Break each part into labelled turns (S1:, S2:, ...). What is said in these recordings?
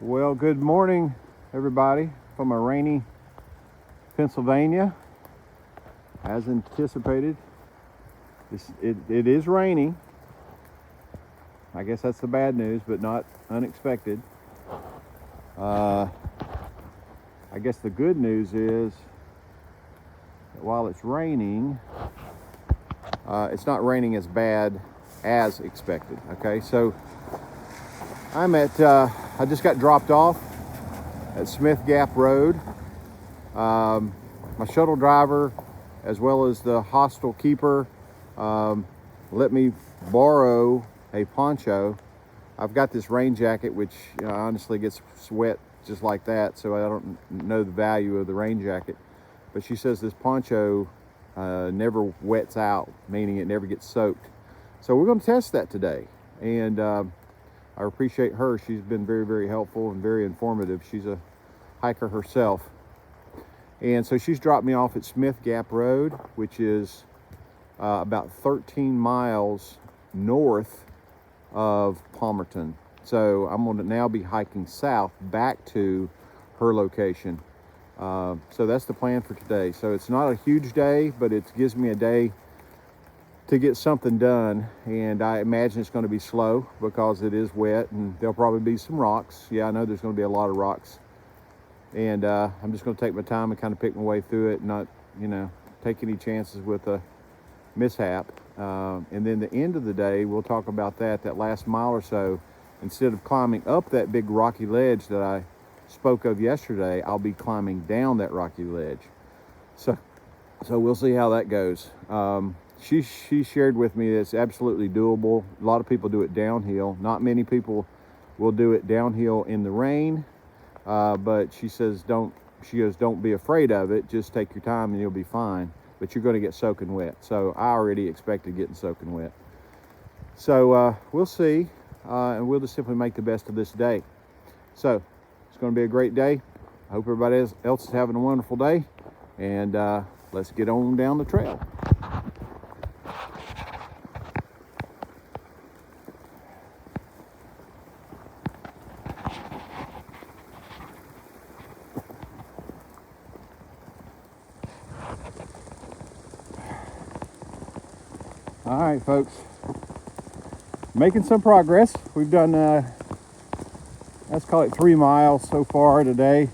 S1: Well, good morning, everybody, from a rainy Pennsylvania. As anticipated, it is raining. I guess that's the bad news, but not unexpected. I guess the good news is that while it's raining, it's not raining as bad as expected. Okay, so I'm at, I just got dropped off at Smith Gap Road. My shuttle driver, as well as the hostel keeper, let me borrow a poncho. I've got this rain jacket, which honestly gets wet just like that, so I don't know the value of the rain jacket. But she says this poncho never wets out, meaning it never gets soaked. So we're going to test that today, and I appreciate her. She's been very, very helpful and very informative. She's a hiker herself. And so she's dropped me off at Smith Gap Road, which is about 13 miles north of Palmerton. So I'm going to now be hiking south back to her location. So that's the plan for today. So it's not a huge day, but it gives me a day to get something done, and I imagine it's going to be slow because it is wet and there'll probably be some rocks. Yeah, I know there's going to be a lot of rocks, and I'm just going to take my time and kind of pick my way through it, not take any chances with a mishap. And then the end of the day, we'll talk about that last mile or so. Instead of climbing up that big rocky ledge that I spoke of yesterday, I'll be climbing down that rocky ledge. So we'll see how that goes. She shared with me that it's absolutely doable. A lot of people do it downhill. Not many people will do it downhill in the rain, but she says don't be afraid of it. Just take your time and you'll be fine. But you're going to get soaking wet. So I already expected getting soaking wet. So we'll see, and we'll just simply make the best of this day. So it's going to be a great day. I hope everybody else is having a wonderful day, and let's get on down the trail. All right, folks, making some progress. We've done, let's call it 3 miles so far today.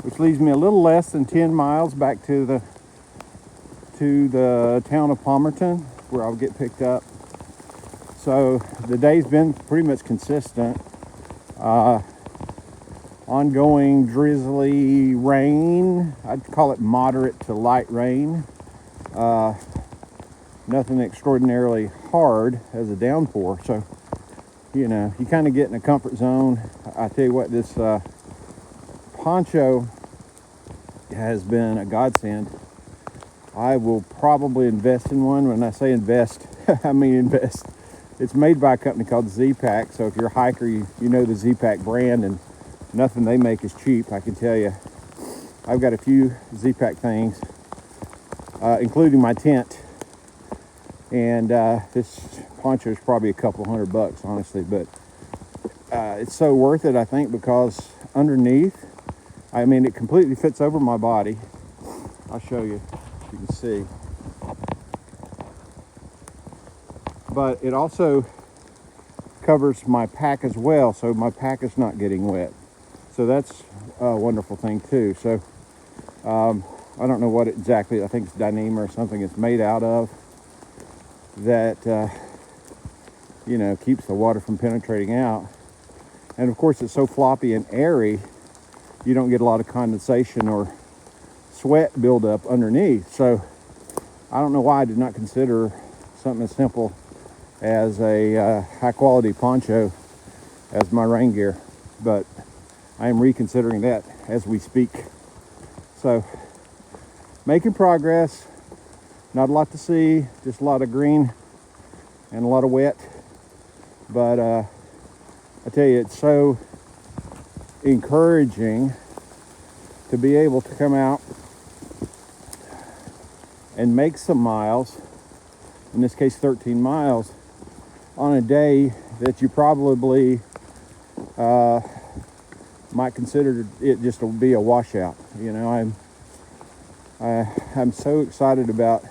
S1: Which leaves me a little less than 10 miles back to the town of Palmerton, where I'll get picked up. So the day's been pretty much consistent. Ongoing drizzly rain. I'd call it moderate to light rain. Nothing extraordinarily hard as a downpour. So, you kind of get in a comfort zone. I tell you what, this poncho has been a godsend. I will probably invest in one. When I say invest, I mean invest. It's made by a company called Z-Pack. So if you're a hiker, you know the Z-Pack brand, and nothing they make is cheap, I can tell you. I've got a few Z-Pack things, including my tent. And this poncho is probably a couple $100, honestly. But it's so worth it, I think, because underneath, it completely fits over my body. I'll show you if you can see. But it also covers my pack as well, so my pack is not getting wet. So that's a wonderful thing too. So I don't know what exactly, I think it's Dyneema or something it's made out of that, keeps the water from penetrating out. And of course it's so floppy and airy, you don't get a lot of condensation or sweat buildup underneath. So I don't know why I did not consider something as simple as a high quality poncho as my rain gear, but I am reconsidering that as we speak. So making progress. Not a lot to see, just a lot of green and a lot of wet, but I tell you, it's so encouraging to be able to come out and make some miles, in this case 13 miles, on a day that you probably might consider it just to be a washout. You know, I'm so excited about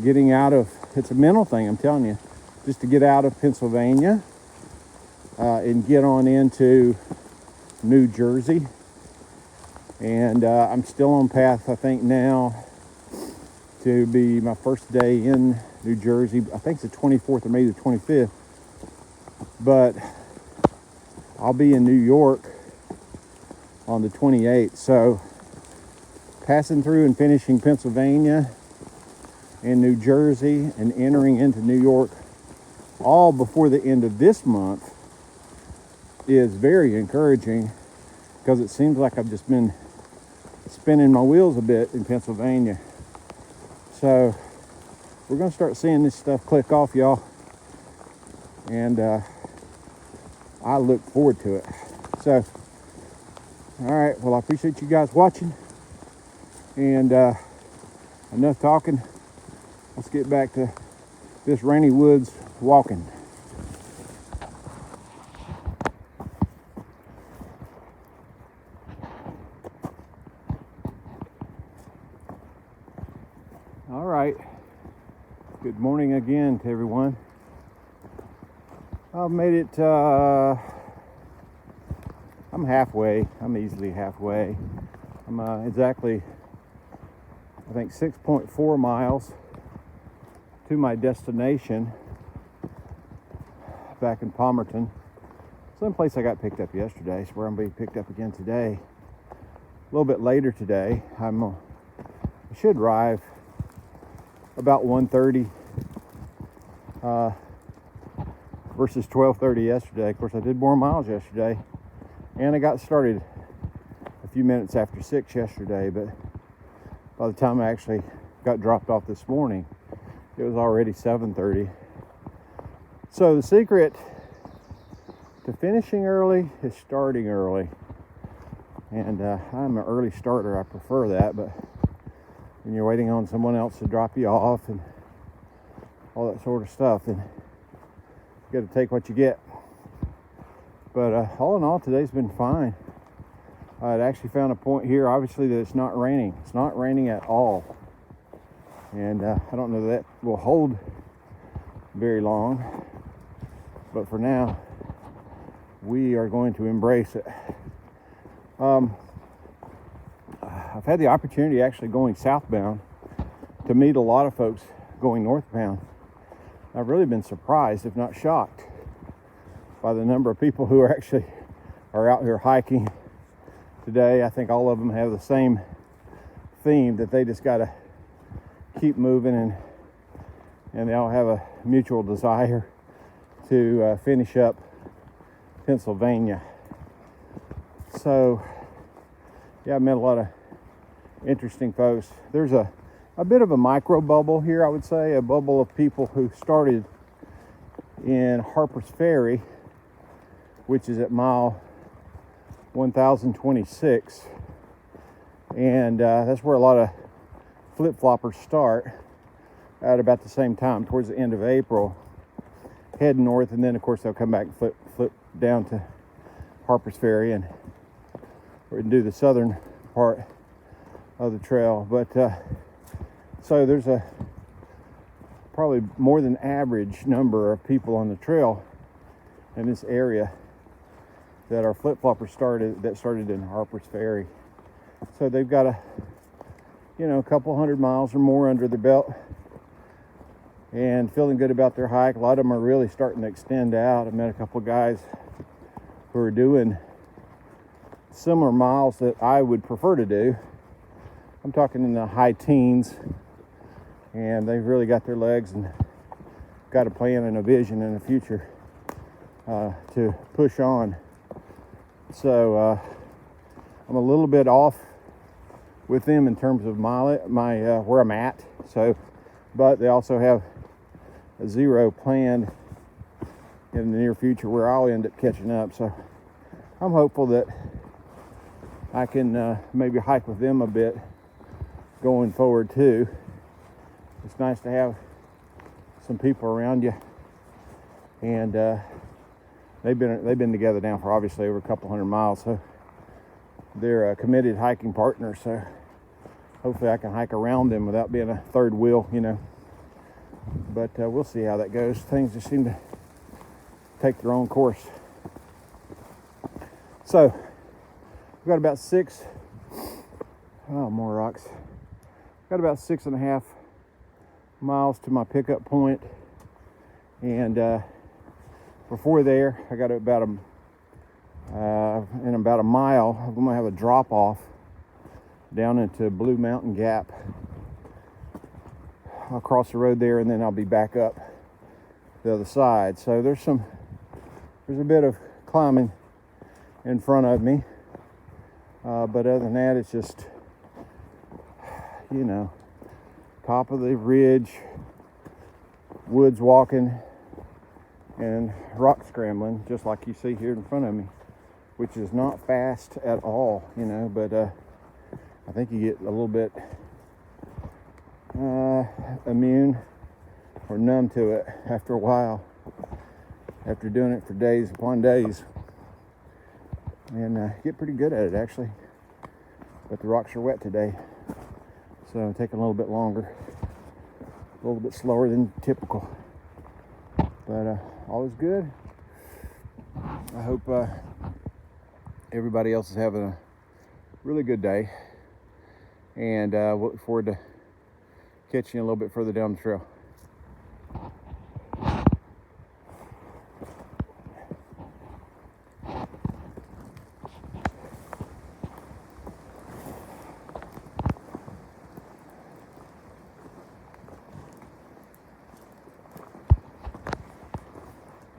S1: getting out of, it's a mental thing, I'm telling you, just to get out of Pennsylvania and get on into New Jersey. And I'm still on path, I think now, to be my first day in New Jersey. I think it's the 24th or maybe the 25th. But I'll be in New York on the 28th. So passing through and finishing Pennsylvania and New Jersey and entering into New York all before the end of this month is very encouraging, because it seems like I've just been spinning my wheels a bit in Pennsylvania. So we're going to start seeing this stuff click off, y'all. And I look forward to it. So, all right. Well, I appreciate you guys watching. And enough talking. Let's get back to this rainy woods walking. All right. Good morning again to everyone. I've made it, I'm halfway. I'm easily halfway. I'm exactly, I think, 6.4 miles to my destination back in Palmerton. Same place I got picked up yesterday. It's where I'm being picked up again today. A little bit later today. I should arrive about 1:30 versus 12:30 yesterday. Of course, I did more miles yesterday, and I got started a few minutes after 6 yesterday, but by the time I actually got dropped off this morning, it was already 7:30. So the secret to finishing early is starting early, and I'm an early starter. I prefer that, but when you're waiting on someone else to drop you off and all that sort of stuff, then you got to take what you get. But all in all, today's been fine. I'd actually found a point here, obviously, that it's not raining. It's not raining at all. And I don't know that will hold very long. But for now, we are going to embrace it. I've had the opportunity, actually going southbound, to meet a lot of folks going northbound. I've really been surprised, if not shocked, by the number of people who are out here hiking today. I think all of them have the same theme, that they just got to keep moving, and they all have a mutual desire to finish up Pennsylvania. So, yeah, I met a lot of interesting folks. There's a bit of a micro bubble here, I would say, a bubble of people who started in Harper's Ferry, which is at mile 1026, and that's where a lot of flip-floppers start at about the same time, towards the end of April, head north, and then of course they'll come back and flip down to Harper's Ferry and do the southern part of the trail. But so there's a probably more than average number of people on the trail in this area that are flip-floppers that started in Harper's Ferry. So they've got a couple hundred miles or more under their belt and feeling good about their hike. A lot of them are really starting to extend out. I met a couple of guys who are doing similar miles that I would prefer to do. I'm talking in the high teens, and they've really got their legs and got a plan and a vision and a future to push on. So I'm a little bit off with them in terms of my where I'm at. So, but they also have a zero planned in the near future where I'll end up catching up. So I'm hopeful that I can maybe hike with them a bit going forward too. It's nice to have some people around you and they've been together now for obviously over a couple hundred miles. So they're committed hiking partners. So hopefully I can hike around them without being a third wheel, you know. But we'll see how that goes. Things just seem to take their own course. So we've got about more rocks. Got about 6.5 miles to my pickup point, and before there, I got about in about a mile. I'm gonna have a drop off down into Blue Mountain Gap. I'll cross the road there, and then I'll be back up the other side. So there's a bit of climbing in front of me, but other than that, it's just, you know, top of the ridge, woods walking, and rock scrambling, just like you see here in front of me, which is not fast at all, you know, but I think you get a little bit immune or numb to it after a while, after doing it for days upon days, and get pretty good at it actually. But the rocks are wet today, so I'm taking a little bit longer, a little bit slower than typical, but all is good. I hope everybody else is having a really good day, and we'll look forward to catching you a little bit further down the trail.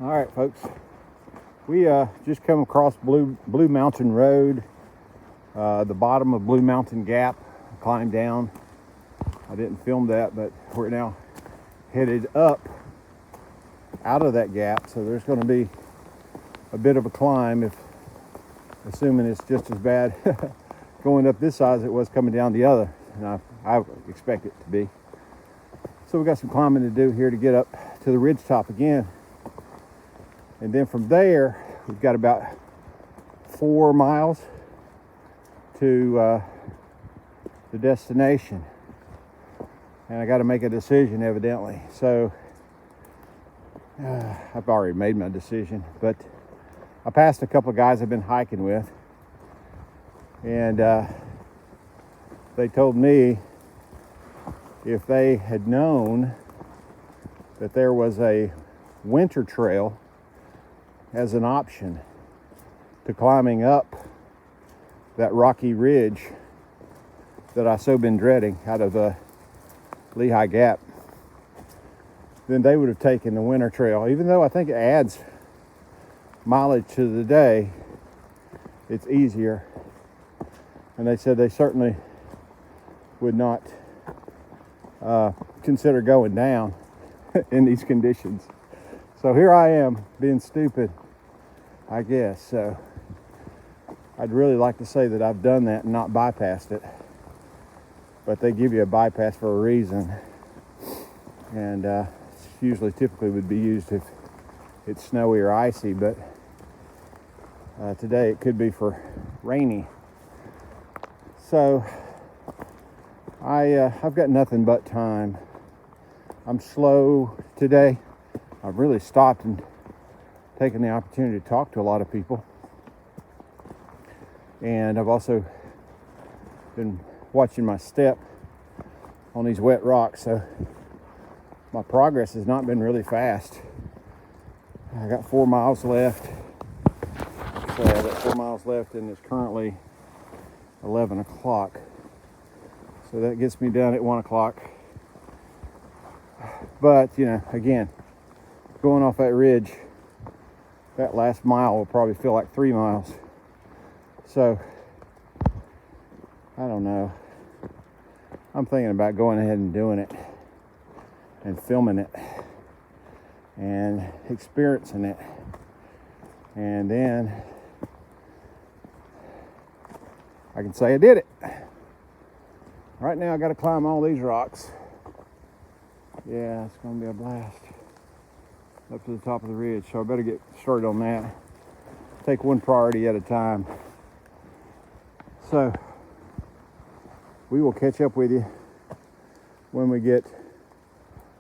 S1: All right, folks, we just come across Blue Mountain Road, the bottom of Blue Mountain Gap. Climbed down. I didn't film that, but we're now headed up out of that gap, so there's going to be a bit of a climb, assuming it's just as bad going up this side as it was coming down the other, and I expect it to be. So we got some climbing to do here to get up to the ridge top again. And then from there, we've got about 4 miles to the destination. And I got to make a decision, evidently. So I've already made my decision, but I passed a couple of guys I've been hiking with, and they told me if they had known that there was a winter trail as an option to climbing up that rocky ridge that I so been dreading out of the Lehigh Gap, then they would have taken the winter trail. Even though I think it adds mileage to the day, it's easier. And they said they certainly would not consider going down in these conditions. So here I am being stupid, I guess. So I'd really like to say that I've done that and not bypassed it. But they give you a bypass for a reason. And usually typically would be used if it's snowy or icy, but today it could be for rainy. So I've got nothing but time. I'm slow today. I've really stopped and taken the opportunity to talk to a lot of people. And I've also been watching my step on these wet rocks, so my progress has not been really fast. I got 4 miles left. So I got 4 miles left, and it's currently 11 o'clock. So that gets me down at 1 o'clock. But, you know, again, going off that ridge, that last mile will probably feel like 3 miles. So, I don't know. I'm thinking about going ahead and doing it and filming it and experiencing it. And then I can say I did it. Right now I got to climb all these rocks. Yeah, it's going to be a blast. up to the top of the ridge. So I better get started on that. Take one priority at a time. So we will catch up with you when we get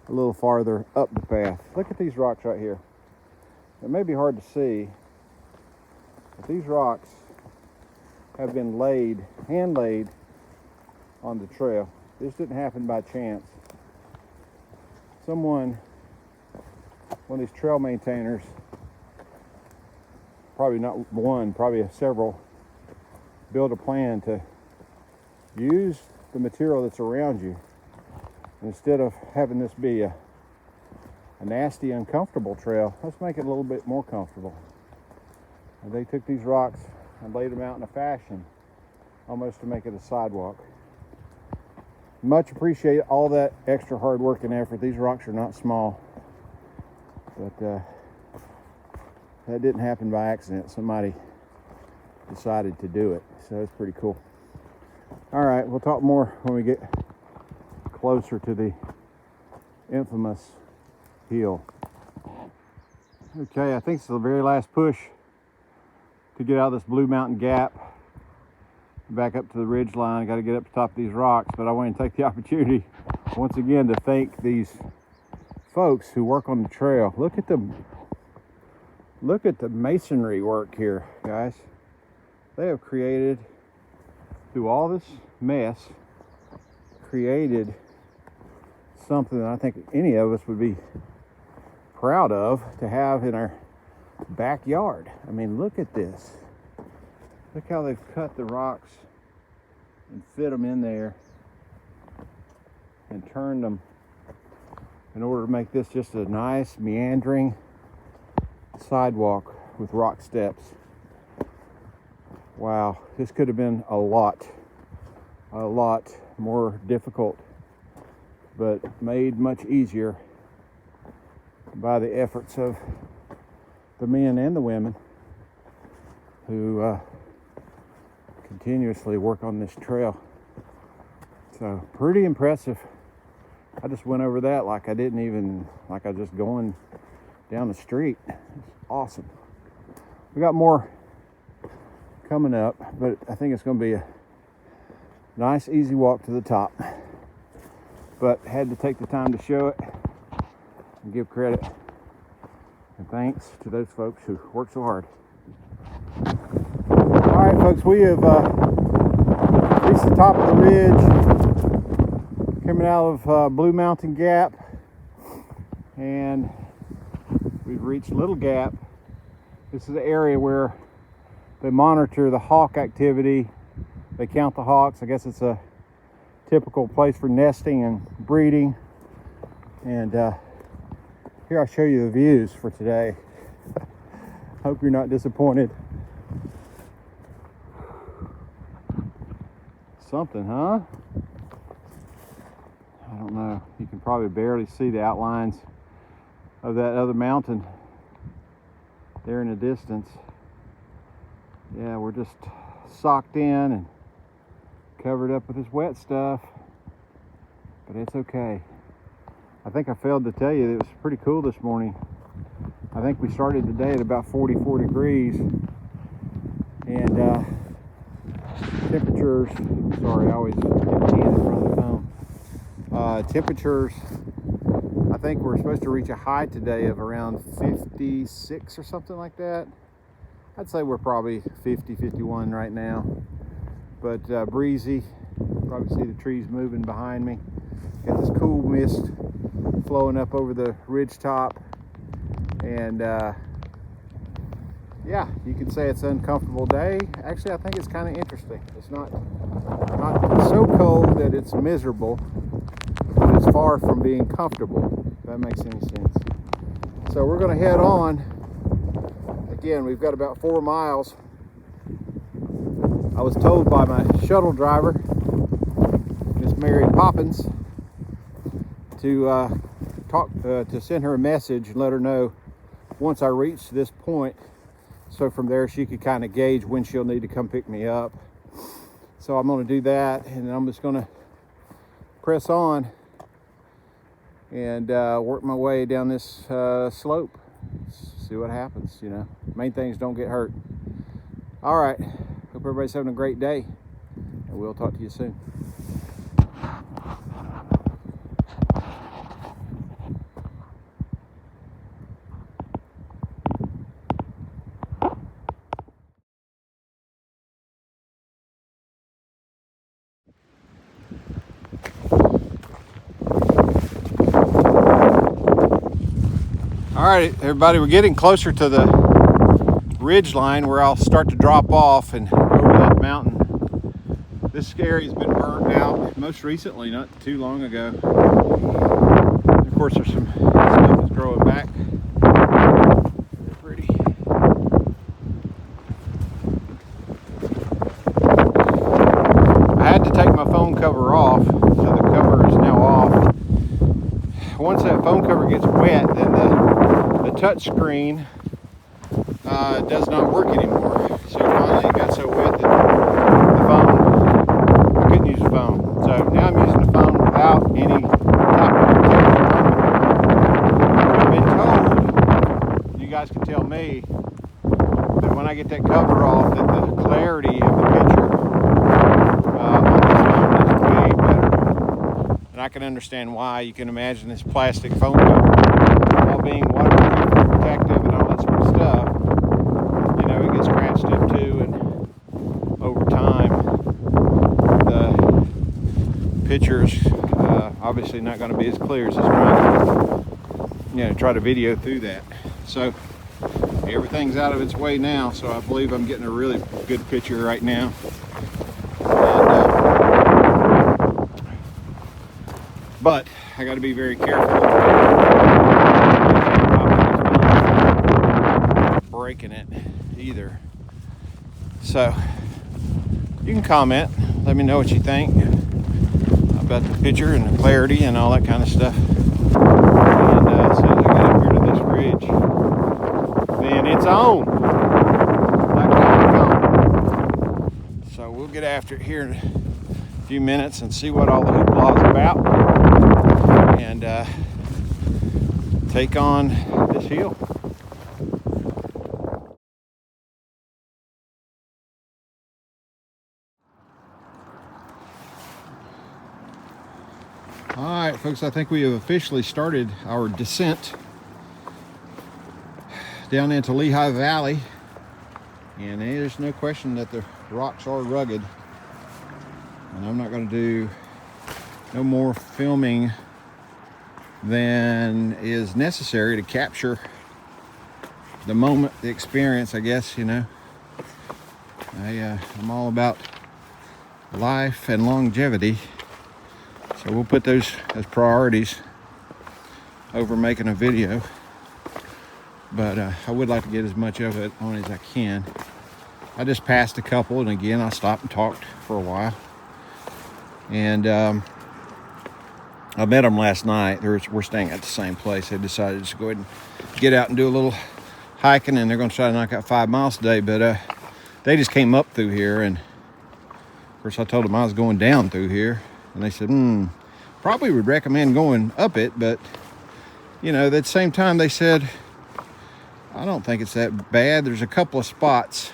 S1: a little farther up the path. Look at these rocks right here. It may be hard to see, but these rocks have been hand laid on the trail. This didn't happen by chance. One of these trail maintainers, probably not one, probably several, build a plan to use the material that's around you. Instead of having this be a nasty, uncomfortable trail, let's make it a little bit more comfortable. And they took these rocks and laid them out in a fashion almost to make it a sidewalk. Much appreciate all that extra hard work and effort. These rocks are not small, but that didn't happen by accident. Somebody decided to do it, so it's pretty cool. All right, we'll talk more when we get closer to the infamous hill. Okay, I think it's the very last push to get out of this Blue Mountain Gap back up to the ridge line. I got to get up to the top of these rocks, but I want to take the opportunity once again to thank these folks who work on the trail. Look at the masonry work here, guys. They have created, through all this mess, created something that I think any of us would be proud of to have in our backyard. I mean, look at this. Look how they've cut the rocks and fit them in there and turned them in order to make this just a nice meandering sidewalk with rock steps. Wow, this could have been a lot more difficult, but made much easier by the efforts of the men and the women who continuously work on this trail. So pretty impressive. I just went over that like I was just going down the street. It's awesome. We got more coming up, but I think it's going to be a nice, easy walk to the top. But had to take the time to show it and give credit and thanks to those folks who work so hard. All right, folks, we have reached the top of the ridge, coming out of Blue Mountain Gap, and we've reached Little Gap. This is the area where they monitor the hawk activity. They count the hawks. I guess it's a typical place for nesting and breeding. And here I'll show you the views for today. Hope you're not disappointed. Something, huh? I don't know. You can probably barely see the outlines of that other mountain there in the distance. Yeah, we're just socked in and covered up with this wet stuff, but it's okay. I think I failed to tell you that it was pretty cool this morning. I think we started the day at about 44 degrees, and temperatures, sorry, I always get my hand in front of the phone. Temperatures, I think we're supposed to reach a high today of around 56 or something like that. I'd say we're probably 50, 51 right now, but breezy. Probably see the trees moving behind me. Got this cool mist flowing up over the ridge top, and yeah, you could say it's an uncomfortable day. Actually, I think it's kind of interesting. It's not so cold that it's miserable, but it's far from being comfortable, if that makes any sense. So we're going to head on. Again, we've got about 4 miles. I was told by my shuttle driver, Miss Mary Poppins, to send her a message and let her know once I reached this point, so from there she could kind of gauge when she'll need to come pick me up. So I'm going to do that, and then I'm just going to press on and work my way down this slope. See what happens, you know. Main things don't get hurt. All right, hope everybody's having a great day, and we'll talk to you soon. All right, everybody, we're getting closer to the ridge line where I'll start to drop off and over that mountain. This area's been burnt out most recently, not too long ago. And of course, there's some stuff that's growing back. They're pretty. I had to take my phone cover off, so the cover is now off. Once that phone cover gets wet, then the touch screen does not work anymore. So finally it got so wet that I couldn't use the phone. So now I'm using the phone without any type of protection. I've been told, you guys can tell me, that when I get that cover off, that the clarity of the picture on this phone is way better. And I can understand why. You can imagine this plastic phone cover, while being waterproof and protective and all that sort of stuff, you know, it gets scratched up too, and over time the picture's obviously not going to be as clear as it's try to video through that. So everything's out of its way now, so I believe I'm getting a really good picture right now. But I got to be very careful breaking it either. So you can comment, let me know what you think about the picture and the clarity and all that kind of stuff. And as soon as I get up here to this ridge, then it's on. So we'll get after it here in a few minutes and see what all the hoopla is about, and take on this hill. All right, folks, I think we have officially started our descent down into Lehigh Valley, and there's no question that the rocks are rugged, and I'm not going to do no more filming than is necessary to capture the moment, the experience, I guess, you know. I'm all about life and longevity, so we'll put those as priorities over making a video. But I would like to get as much of it on as I can. I just passed a couple, and again, I stopped and talked for a while. And I met them last night. We're staying at the same place. They decided to just go ahead and get out and do a little hiking, and they're going to try to knock out 5 miles today. But they just came up through here, and of course I told them I was going down through here, and they said, probably would recommend going up it, but you know, at the same time they said, I don't think it's that bad. There's a couple of spots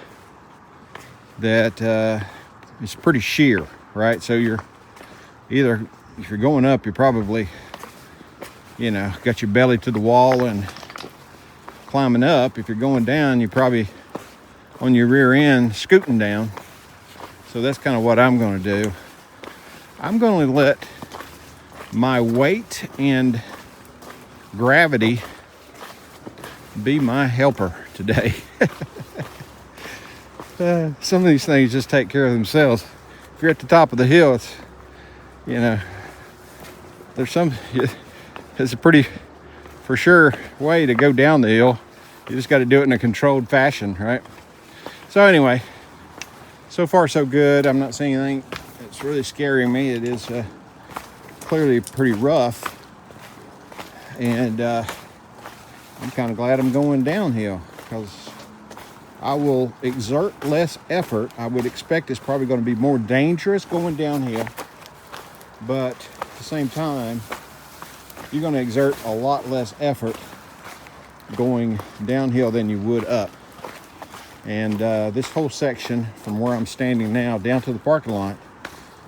S1: that it's pretty sheer, right? So you're either, if you're going up, you're probably, you know, got your belly to the wall and climbing up. If you're going down, you're probably on your rear end scooting down. So that's kind of what I'm going to do. I'm going to let my weight and gravity be my helper today. Some of these things just take care of themselves. If you're at the top of the hill, it's, you know, it's a pretty, for sure, way to go down the hill. You just got to do it in a controlled fashion, right? So anyway, so far so good. I'm not seeing anything that's really scaring me. It is clearly pretty rough, and I'm kind of glad I'm going downhill, because I will exert less effort. I would expect it's probably going to be more dangerous going downhill, but at the same time, you're going to exert a lot less effort going downhill than you would up. And this whole section from where I'm standing now down to the parking lot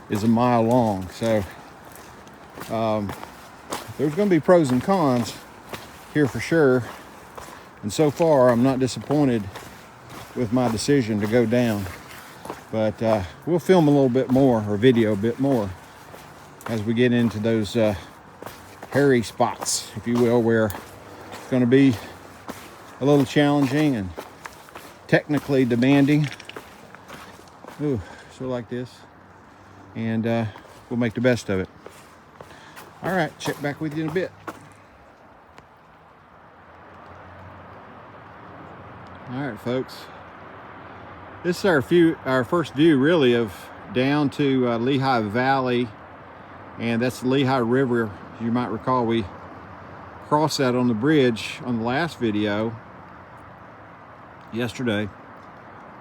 S1: is a mile long. So there's going to be pros and cons here for sure. And so far, I'm not disappointed with my decision to go down. But we'll film a little bit more, or video a bit more, as we get into those hairy spots, if you will, where it's going to be a little challenging and technically demanding. Ooh, so like this. And we'll make the best of it. All right, check back with you in a bit. All right, folks. This is our first view, really, of down to Lehigh Valley, and that's the Lehigh River. You might recall we crossed that on the bridge on the last video yesterday,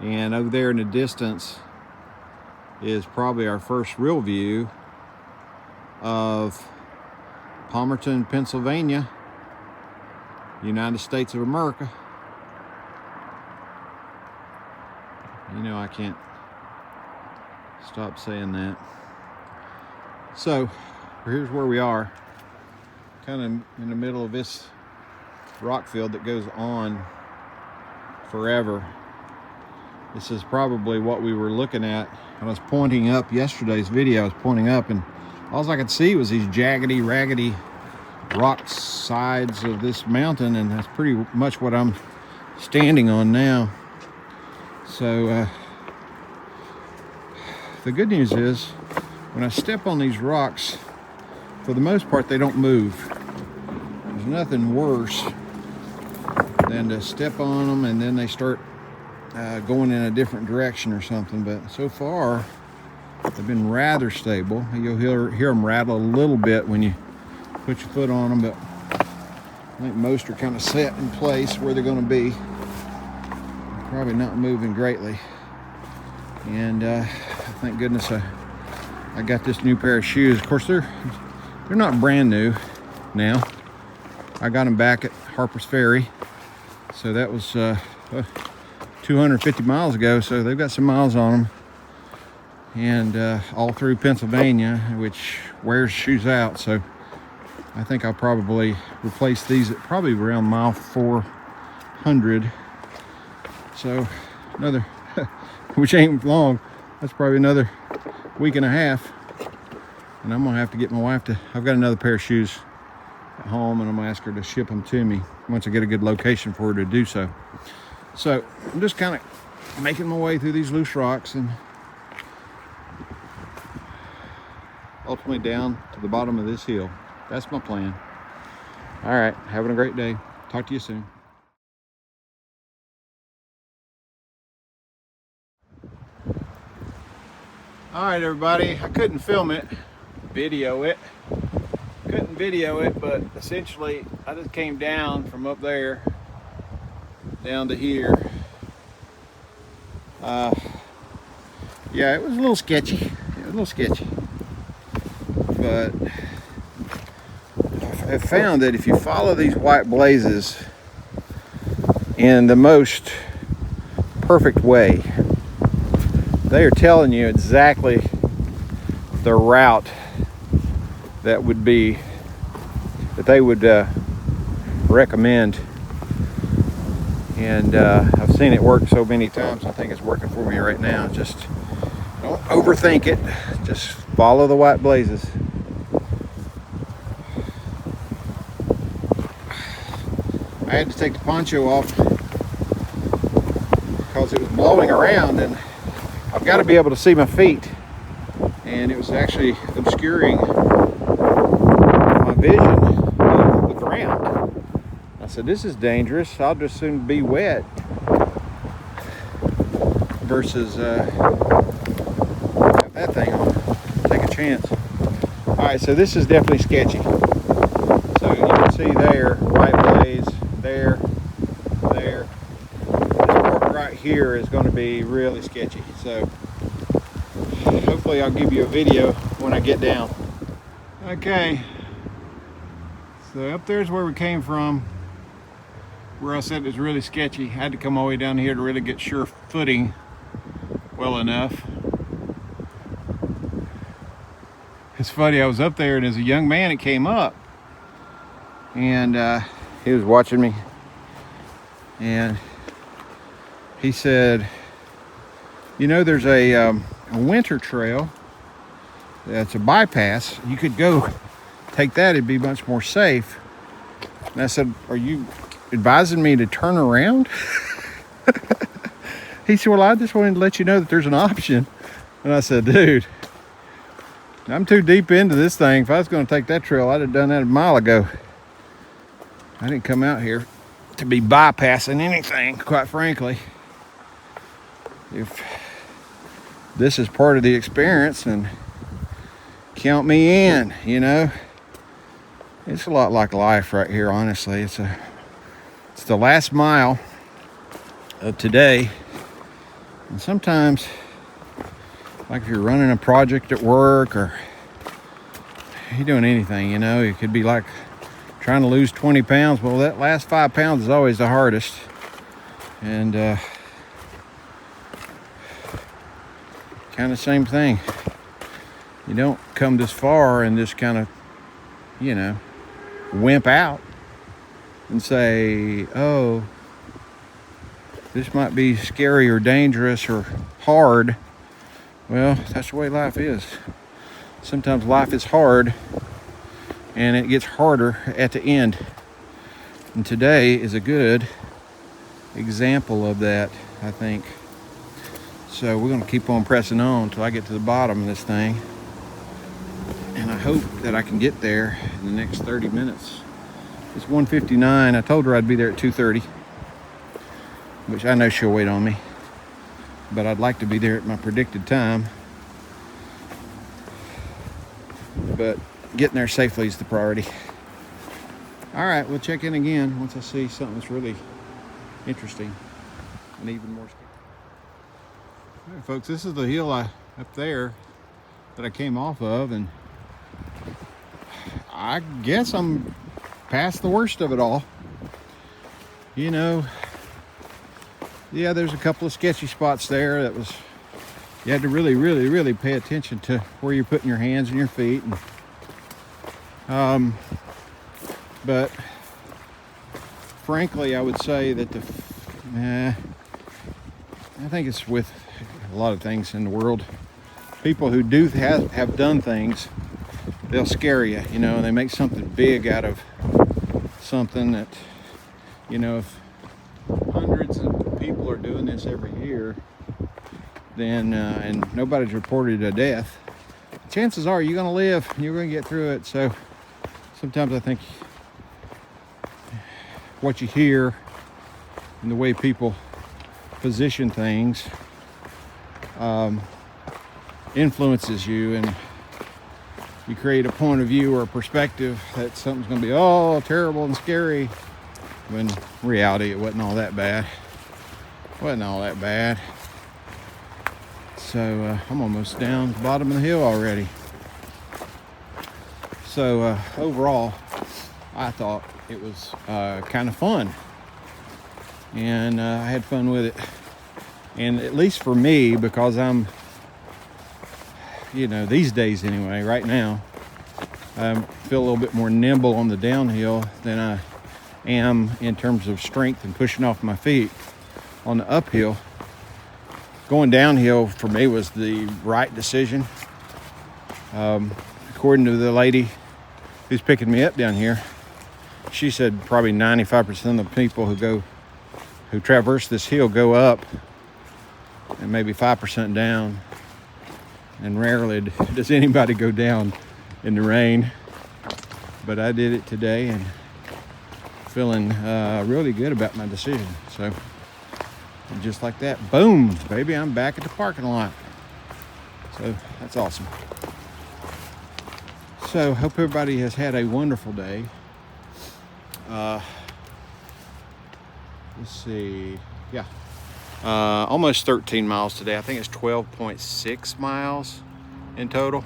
S1: and over there in the distance is probably our first real view of Palmerton, Pennsylvania, United States of America. You know, I can't stop saying that. So here's where we are, kind of in the middle of this rock field that goes on forever. This is probably what we were looking at. I was pointing up yesterday's video. I was pointing up, and all I could see was these jaggedy, raggedy rock sides of this mountain, and that's pretty much what I'm standing on now. So the good news is, when I step on these rocks, for the most part, they don't move. There's nothing worse than to step on them and then they start going in a different direction or something. But so far, they've been rather stable. You'll hear them rattle a little bit when you put your foot on them, but I think most are kind of set in place where they're going to be. Probably not moving greatly. And thank goodness I got this new pair of shoes. Of course, they're not brand new now. I got them back at Harper's Ferry, so that was 250 miles ago. So they've got some miles on them, and all through Pennsylvania, which wears shoes out. So I think I'll probably replace these at probably around mile 400. So another, which ain't long, that's probably another week and a half. And I'm gonna have to get my wife to, I've got another pair of shoes at home, and I'm gonna ask her to ship them to me once I get a good location for her to do so. So I'm just kind of making my way through these loose rocks and ultimately down to the bottom of this hill. That's my plan. All right, having a great day. Talk to you soon. All right, everybody, I couldn't film it, video it. Couldn't video it, but essentially I just came down from up there down to here. Yeah, it was a little sketchy. But I found that if you follow these white blazes in the most perfect way, they are telling you exactly the route that they would recommend. And I've seen it work so many times. I think it's working for me right now. Just don't overthink it. Just follow the white blazes. I had to take the poncho off because it was blowing around, and I've got to be able to see my feet, and it was actually obscuring my vision of the ground. I said, this is dangerous. I'll just soon be wet versus have that thing on. Take a chance. All right, so this is definitely sketchy. So you can see there, white blaze, there. This part right here is going to be really sketchy. So hopefully I'll give you a video when I get down. Okay, So up there's where we came from, where I said it was really sketchy. I had to come all the way down here to really get sure footing well enough. It's funny, I was up there and as a young man it came up and he was watching me and he said, you know, there's a winter trail that's a bypass. You could go take that, it'd be much more safe. And I said, are you advising me to turn around? He said, well, I just wanted to let you know that there's an option. And I said, dude, I'm too deep into this thing. If I was going to take that trail, I'd have done that a mile ago. I didn't come out here to be bypassing anything, quite frankly. If this is part of the experience, then count me in, you know. It's a lot like life right here, honestly. It's the last mile of today. And sometimes, like if you're running a project at work or you're doing anything, you know, it could be like trying to lose 20 pounds. Well, that last 5 pounds is always the hardest. And kind of same thing. You don't come this far and just kind of, you know, wimp out and say, oh, this might be scary or dangerous or hard. Well, that's the way life is. Sometimes life is hard and it gets harder at the end. And today is a good example of that, I think. So we're gonna keep on pressing on until I get to the bottom of this thing. And I hope that I can get there in the next 30 minutes. It's 1:59. I told her I'd be there at 2:30, which I know she'll wait on me. But I'd like to be there at my predicted time. But getting there safely is the priority. All right, we'll check in again once I see something that's really interesting and even more scary. All right, folks, this is the hill up there that I came off of, and I guess I'm past the worst of it all. You know, yeah, there's a couple of sketchy spots there that was, you had to really pay attention to where you're putting your hands and your feet. And, but frankly, I would say that I think it's with a lot of things in the world. People who do have done things, they'll scare you, you know, and they make something big out of something that, you know, if hundreds of people are doing this every year, then and nobody's reported a death, chances are you're going to live and you're going to get through it. So sometimes I think what you hear and the way people position things influences you, and you create a point of view or a perspective that something's going to be all terrible and scary, when in reality it wasn't all that bad. So I'm almost down the bottom of the hill already. So overall, I thought it was kind of fun, and I had fun with it. And at least for me, because I'm, you know, these days anyway, right now, I feel a little bit more nimble on the downhill than I am in terms of strength and pushing off my feet on the uphill. Going downhill for me was the right decision. According to the lady who's picking me up down here, she said probably 95% of the people who traverse this hill go up and maybe 5% down. And rarely does anybody go down in the rain. But I did it today and feeling really good about my decision. So just like that, boom, baby, I'm back at the parking lot. So that's awesome. So hope everybody has had a wonderful day. Let's see, yeah. Almost 13 miles today. I think it's 12.6 miles in total.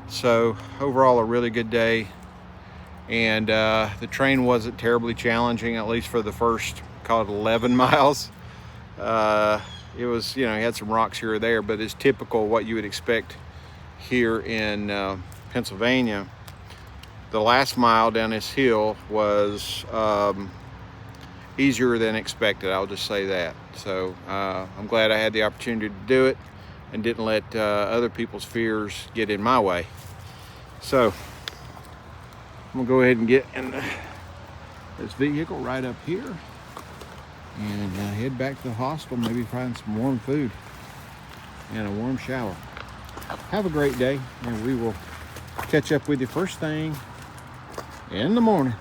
S1: So overall, a really good day. And the train wasn't terribly challenging, at least for the first, call it 11 miles. It was, you know, he had some rocks here or there, but it's typical what you would expect here in Pennsylvania. The last mile down this hill was easier than expected, I'll just say that. So I'm glad I had the opportunity to do it and didn't let other people's fears get in my way. So I'm gonna go ahead and get in this vehicle right up here and head back to the hostel, maybe find some warm food and a warm shower. Have a great day, and we will catch up with you first thing in the morning.